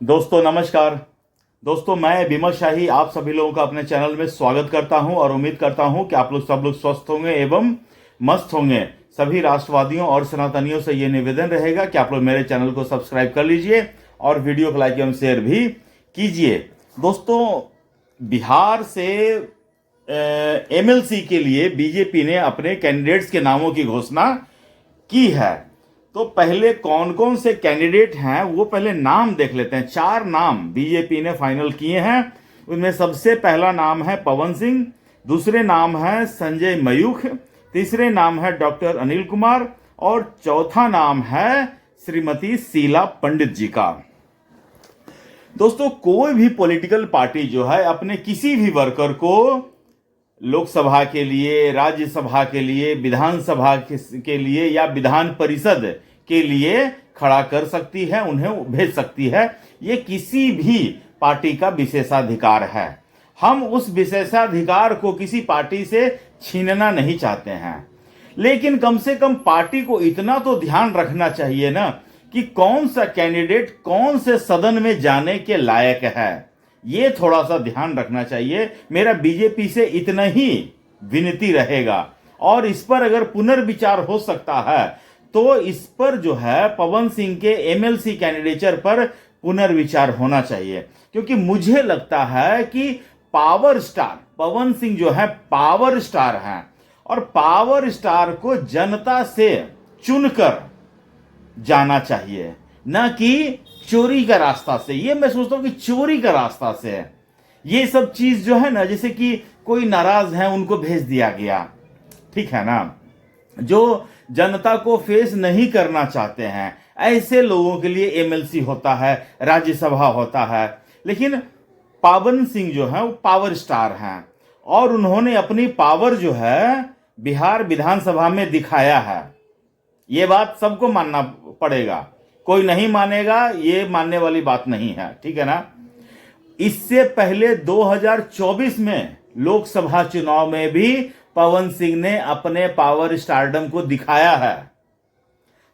दोस्तों नमस्कार। दोस्तों मैं विमल शाही आप सभी लोगों का अपने चैनल में स्वागत करता हूं और उम्मीद करता हूं कि आप लोग सब लोग स्वस्थ होंगे एवं मस्त होंगे। सभी राष्ट्रवादियों और सनातनियों से ये निवेदन रहेगा कि आप लोग मेरे चैनल को सब्सक्राइब कर लीजिए और वीडियो को लाइक एवं शेयर भी कीजिए। दोस्तों बिहार से एमएलसी के लिए बीजेपी ने अपने कैंडिडेट्स के नामों की घोषणा की है। तो पहले कौन कौन से कैंडिडेट हैं वो पहले नाम देख लेते हैं। 4 नाम बीजेपी ने फाइनल किए हैं। उनमें सबसे पहला नाम है पवन सिंह, दूसरे नाम है संजय मयूख, तीसरे नाम है डॉक्टर अनिल कुमार और चौथा नाम है श्रीमती शीला पंडित जी का। दोस्तों कोई भी पॉलिटिकल पार्टी जो है अपने किसी भी वर्कर को लोकसभा के लिए, राज्यसभा के लिए, विधानसभा के लिए या विधान परिषद के लिए खड़ा कर सकती है, उन्हें भेज सकती है। ये किसी भी पार्टी का विशेषाधिकार है। हम उस विशेषाधिकार को किसी पार्टी से छीनना नहीं चाहते हैं, लेकिन कम से कम पार्टी को इतना तो ध्यान रखना चाहिए ना कि कौन सा कैंडिडेट कौन से सदन में जाने के लायक है। ये थोड़ा सा ध्यान रखना चाहिए। मेरा बीजेपी से इतना ही विनती रहेगा और इस पर अगर पुनर्विचार हो सकता है तो इस पर जो है पवन सिंह के एमएलसी कैंडिडेचर पर पुनर्विचार होना चाहिए, क्योंकि मुझे लगता है कि पावर स्टार पवन सिंह जो है पावर स्टार हैं और पावर स्टार को जनता से चुनकर जाना चाहिए, ना कि चोरी का रास्ता से। ये मैं सोचता हूं कि चोरी का रास्ता से है ये सब चीज जो है ना, जैसे कि कोई नाराज है उनको भेज दिया गया, ठीक है ना। जो जनता को फेस नहीं करना चाहते हैं ऐसे लोगों के लिए एमएलसी होता है, राज्यसभा होता है। लेकिन पवन सिंह जो है वो पावर स्टार हैं और उन्होंने अपनी पावर जो है बिहार विधानसभा में दिखाया है। ये बात सबको मानना पड़ेगा, कोई नहीं मानेगा, ये मानने वाली बात नहीं है, ठीक है ना। इससे पहले 2024 में लोकसभा चुनाव में भी पवन सिंह ने अपने पावर स्टारडम को दिखाया है।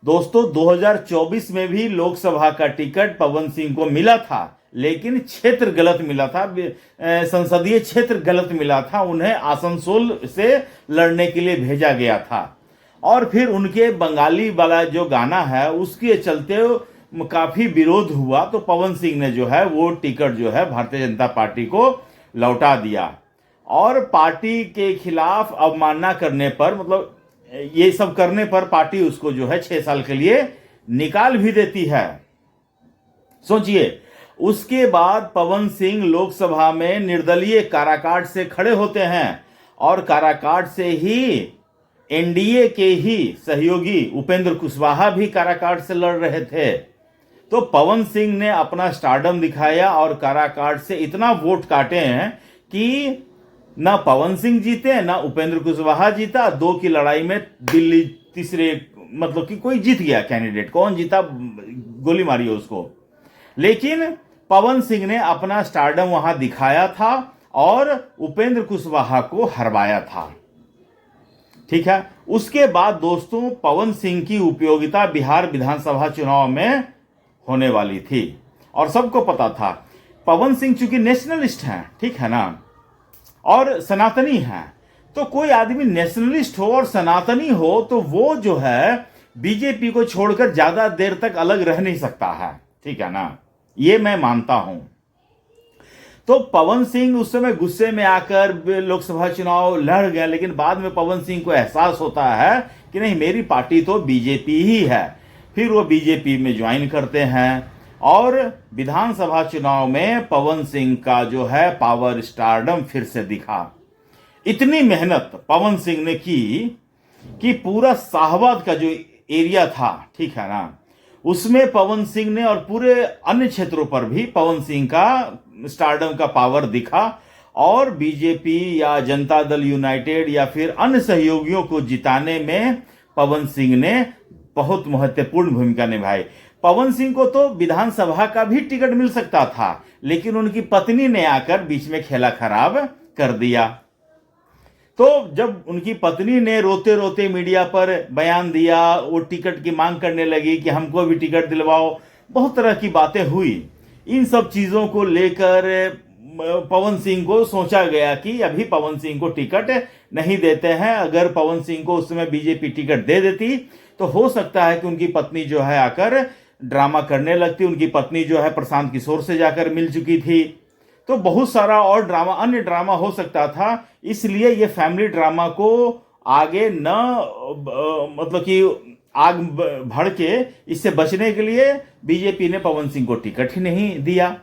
दोस्तों 2024 में भी लोकसभा का टिकट पवन सिंह को मिला था, लेकिन क्षेत्र गलत मिला था, संसदीय क्षेत्र गलत मिला था। उन्हें आसनसोल से लड़ने के लिए भेजा गया था और फिर उनके बंगाली वाला जो गाना है उसके चलते काफी विरोध हुआ, तो पवन सिंह ने जो है वो टिकट जो है भारतीय जनता पार्टी को लौटा दिया और पार्टी के खिलाफ अवमानना करने पर, मतलब ये सब करने पर पार्टी उसको जो है 6 साल के लिए निकाल भी देती है। सोचिए, उसके बाद पवन सिंह लोकसभा में निर्दलीय काराकाट से खड़े होते हैं और काराकाट से ही एनडीए के ही सहयोगी उपेंद्र कुशवाहा भी काराकाट से लड़ रहे थे। तो पवन सिंह ने अपना स्टारडम दिखाया और काराकाट से इतना वोट काटे हैं कि ना पवन सिंह जीते ना उपेंद्र कुशवाहा जीता। 2 की लड़ाई में दिल्ली तीसरे, मतलब कि कोई जीत गया कैंडिडेट, कौन जीता गोली मारी उसको। लेकिन पवन सिंह ने अपना स्टारडम वहां दिखाया था और उपेंद्र कुशवाहा को हरवाया था, ठीक है। उसके बाद दोस्तों पवन सिंह की उपयोगिता बिहार विधानसभा चुनाव में होने वाली थी और सबको पता था। पवन सिंह चूंकि नेशनलिस्ट हैं, ठीक है ना, और सनातनी हैं, तो कोई आदमी नेशनलिस्ट हो और सनातनी हो तो वो जो है बीजेपी को छोड़कर ज्यादा देर तक अलग रह नहीं सकता है, ठीक है ना, ये मैं मानता हूं। तो पवन सिंह उस समय गुस्से में आकर लोकसभा चुनाव लड़ गए, लेकिन बाद में पवन सिंह को एहसास होता है कि नहीं, मेरी पार्टी तो बीजेपी ही है। फिर वो बीजेपी में ज्वाइन करते हैं और विधानसभा चुनाव में पवन सिंह का जो है पावर स्टारडम फिर से दिखा। इतनी मेहनत पवन सिंह ने की कि पूरा शाहबाद का जो एरिया था, ठीक है ना, उसमें पवन सिंह ने और पूरे अन्य क्षेत्रों पर भी पवन सिंह का स्टारडम का पावर दिखा और बीजेपी या जनता दल यूनाइटेड या फिर अन्य सहयोगियों को जिताने में पवन सिंह ने बहुत महत्वपूर्ण भूमिका निभाई। पवन सिंह को तो विधानसभा का भी टिकट मिल सकता था, लेकिन उनकी पत्नी ने आकर बीच में खेला खराब कर दिया। तो जब उनकी पत्नी ने रोते रोते मीडिया पर बयान दिया, वो टिकट की मांग करने लगी कि हमको भी टिकट दिलवाओ, बहुत तरह की बातें हुई। इन सब चीजों को लेकर पवन सिंह को सोचा गया कि अभी पवन सिंह को टिकट नहीं देते हैं। अगर पवन सिंह को उस समय बीजेपी टिकट दे देती तो हो सकता है कि उनकी पत्नी जो है आकर ड्रामा करने लगती। उनकी पत्नी जो है प्रशांत किशोर से जाकर मिल चुकी थी, तो बहुत सारा और ड्रामा, अन्य ड्रामा हो सकता था। इसलिए ये फैमिली ड्रामा को आगे न मतलब कि आग भड़ के इससे बचने के लिए बीजेपी ने पवन सिंह को टिकट ही नहीं दिया।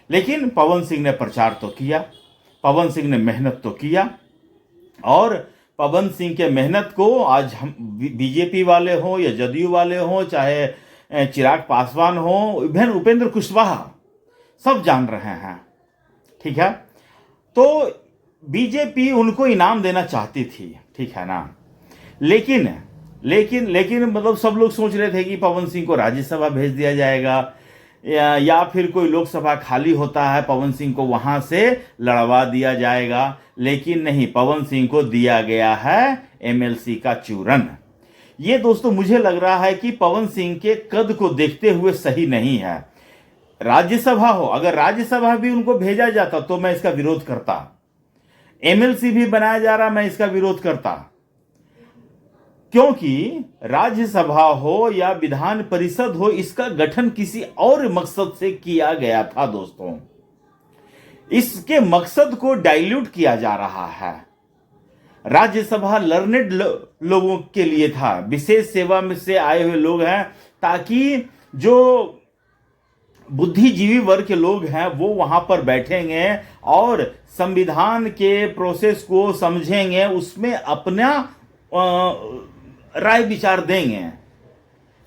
लेकिन पवन सिंह ने प्रचार तो किया, पवन सिंह ने मेहनत तो किया, और पवन सिंह के मेहनत को आज हम बीजेपी वाले हों या जदयू वाले हों, चाहे चिराग पासवान हो, इवन उपेंद्र कुशवाहा, सब जान रहे हैं। ठीक है, तो बीजेपी उनको इनाम देना चाहती थी, ठीक है ना। लेकिन लेकिन लेकिन मतलब सब लोग सोच रहे थे कि पवन सिंह को राज्यसभा भेज दिया जाएगा, या फिर कोई लोकसभा खाली होता है पवन सिंह को वहां से लड़वा दिया जाएगा। लेकिन नहीं, पवन सिंह को दिया गया है एमएलसी का चूरन। ये दोस्तों मुझे लग रहा है कि पवन सिंह के कद को देखते हुए सही नहीं है। राज्यसभा हो, अगर राज्यसभा भी उनको भेजा जाता तो मैं इसका विरोध करता। एमएलसी भी बनाया जा रहा, मैं इसका विरोध करता, क्योंकि राज्यसभा हो या विधान परिषद हो, इसका गठन किसी और मकसद से किया गया था दोस्तों। इसके मकसद को डाइल्यूट किया जा रहा है। राज्यसभा लर्नेड लोगों के लिए था, विशेष सेवा में से आए हुए लोग हैं, ताकि जो बुद्धिजीवी वर्ग के लोग हैं वो वहां पर बैठेंगे और संविधान के प्रोसेस को समझेंगे, उसमें अपना राय विचार देंगे।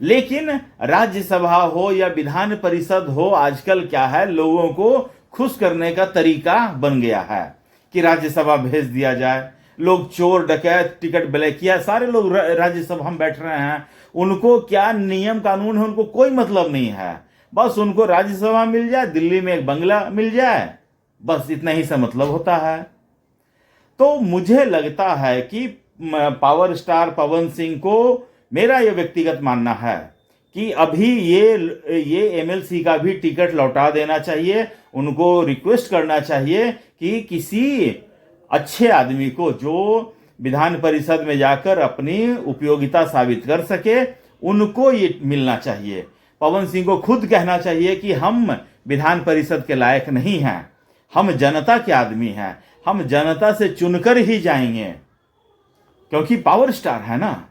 लेकिन राज्यसभा हो या विधान परिषद हो, आजकल क्या है, लोगों को खुश करने का तरीका बन गया है कि राज्यसभा भेज दिया जाए। लोग चोर डकैत टिकट ब्लैकिया सारे लोग राज्यसभा में बैठ रहे हैं। उनको क्या नियम कानून है उनको कोई मतलब नहीं है, बस उनको राज्यसभा मिल जाए, दिल्ली में एक बंगला मिल जाए, बस इतना ही से मतलब होता है। तो मुझे लगता है कि पावर स्टार पवन सिंह को, मेरा यह व्यक्तिगत मानना है कि अभी ये एमएलसी का भी टिकट लौटा देना चाहिए। उनको रिक्वेस्ट करना चाहिए कि किसी अच्छे आदमी को जो विधान परिषद में जाकर अपनी उपयोगिता साबित कर सके, उनको ये मिलना चाहिए। पवन सिंह को खुद कहना चाहिए कि हम विधान परिषद के लायक नहीं हैं, हम जनता के आदमी हैं, हम जनता से चुनकर ही जाएंगे, क्योंकि पावर स्टार है ना।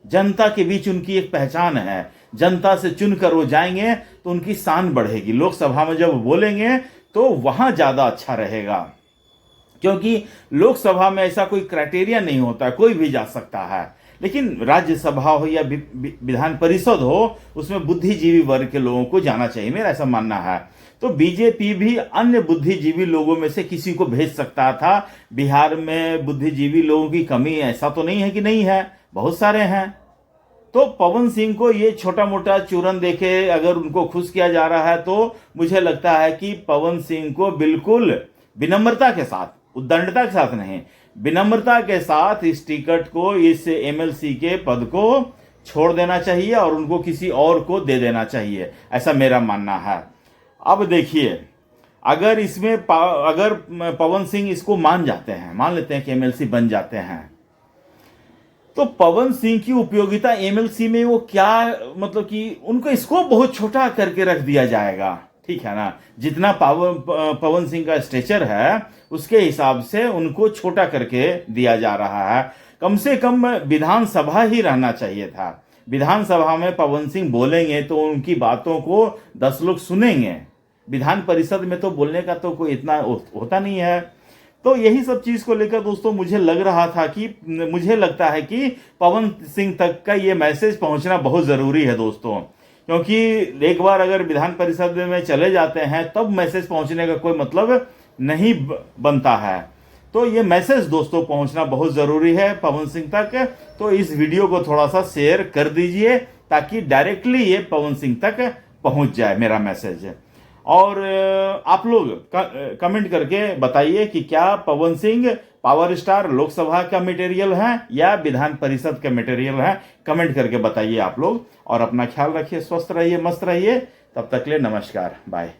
जनता के बीच उनकी एक पहचान है, जनता से चुनकर वो जाएंगे तो उनकी शान बढ़ेगी। लोकसभा में जब बोलेंगे तो वहां ज्यादा अच्छा रहेगा, क्योंकि लोकसभा में ऐसा कोई क्राइटेरिया नहीं होता, कोई भी जा सकता है। लेकिन राज्यसभा हो या विधान परिषद हो, उसमें बुद्धिजीवी वर्ग के लोगों को जाना चाहिए, मेरा ऐसा मानना है। तो बीजेपी भी अन्य बुद्धिजीवी लोगों में से किसी को भेज सकता था। बिहार में बुद्धिजीवी लोगों की कमी ऐसा तो नहीं है कि नहीं है, बहुत सारे हैं। तो पवन सिंह को ये छोटा मोटा चूरन देके अगर उनको खुश किया जा रहा है, तो मुझे लगता है कि पवन सिंह को बिल्कुल विनम्रता के साथ, उद्दंडता के साथ नहीं, विनम्रता के साथ इस टिकट को, इस एमएलसी के पद को छोड़ देना चाहिए और उनको किसी और को दे देना चाहिए, ऐसा मेरा मानना है। अब देखिए, अगर इसमें अगर पवन सिंह इसको मान जाते हैं, मान लेते हैं कि एमएलसी बन जाते हैं, तो पवन सिंह की उपयोगिता एमएलसी में वो क्या, मतलब कि उनको स्कोप बहुत छोटा करके रख दिया जाएगा, ठीक है ना। जितना पवन सिंह का स्टेचर है उसके हिसाब से उनको छोटा करके दिया जा रहा है। कम से कम विधानसभा ही रहना चाहिए था। विधानसभा में पवन सिंह बोलेंगे तो उनकी बातों को 10 लोग सुनेंगे। विधान परिषद में तो बोलने का तो कोई इतना होता नहीं है। तो यही सब चीज को लेकर दोस्तों मुझे लगता है कि पवन सिंह तक का ये मैसेज पहुंचना बहुत जरूरी है दोस्तों, क्योंकि एक बार अगर विधान परिषद में चले जाते हैं तब मैसेज पहुंचने का कोई मतलब नहीं बनता है। तो ये मैसेज दोस्तों पहुंचना बहुत जरूरी है पवन सिंह तक। तो इस वीडियो को थोड़ा सा शेयर कर दीजिए ताकि डायरेक्टली ये पवन सिंह तक पहुंच जाए मेरा मैसेज। और आप लोग कमेंट करके बताइए कि क्या पवन सिंह पावर स्टार लोकसभा का मटेरियल है या विधान परिषद का मटेरियल है। कमेंट करके बताइए आप लोग, और अपना ख्याल रखिए, स्वस्थ रहिए, मस्त रहिए। तब तक के लिए नमस्कार, बाय।